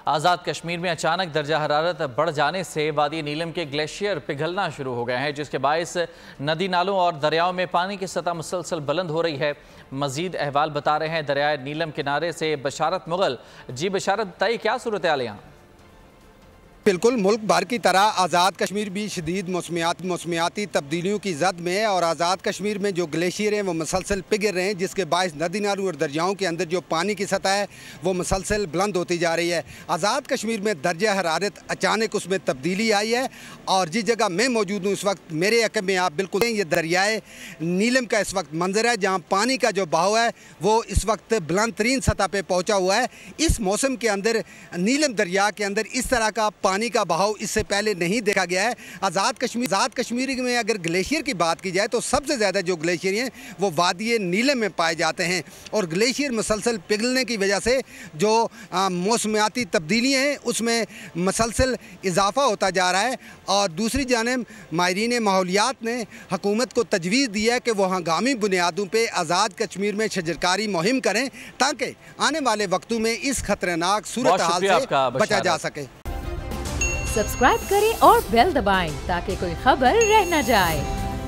आज़ाद कश्मीर में अचानक दर्जा हरारत बढ़ जाने से वादी नीलम के ग्लेशियर पिघलना शुरू हो गए हैं, जिसके बायस नदी नालों और दरियाओं में पानी की सतह मुसलसल बुलंद हो रही है। मजीद अहवाल बता रहे हैं दरियाए नीलम किनारे से बशारत मुगल। जी बशारत, बताइए क्या सूरत हाल यहाँ? बिल्कुल, मुल्क भर की तरह आज़ाद कश्मीर भी शदीद मौसमियाती तब्दीलियों की जद में है और आज़ाद कश्मीर में जो ग्लेशियर हैं वो मुसलसल पिघल रहे हैं, जिसके बायस नदी नालों और दरियाओं के अंदर जो पानी की सतह है वो मुसलसल बुलंद होती जा रही है। आज़ाद कश्मीर में दर्जा हरारत अचानक उसमें तब्दीली आई है और जिस जगह मैं मौजूद हूँ इस वक्त मेरे अकब में आप बिल्कुल ये दरियाए नीलम का इस वक्त मंजर है, जहाँ पानी का जो बहाव है वो इस वक्त बुलंद तरीन सतह पर पहुँचा हुआ है। इस मौसम के अंदर नीलम दरिया के अंदर इस तरह का पानी का बहाव इससे पहले नहीं देखा गया है। आज़ाद कश्मीर में अगर ग्लेशियर की बात की जाए तो सबसे ज़्यादा जो ग्लेशियर हैं वो वादी नीलम में पाए जाते हैं और ग्लेशियर मुसलसल पिघलने की वजह से जो मौसमियाती तब्दीलियाँ हैं उसमें मुसलसल इजाफा होता जा रहा है। और दूसरी जानिब माहिरीन माहौलियात ने हुकूमत को तजवीज़ दी है कि वो हंगामी बुनियादों पर आज़ाद कश्मीर में शजरकारी मुहिम करें ताकि आने वाले वक्तों में इस खतरनाक सूरत हाल से बचा जा सके। सब्सक्राइब करें और बेल दबाएं ताकि कोई खबर रह न जाए।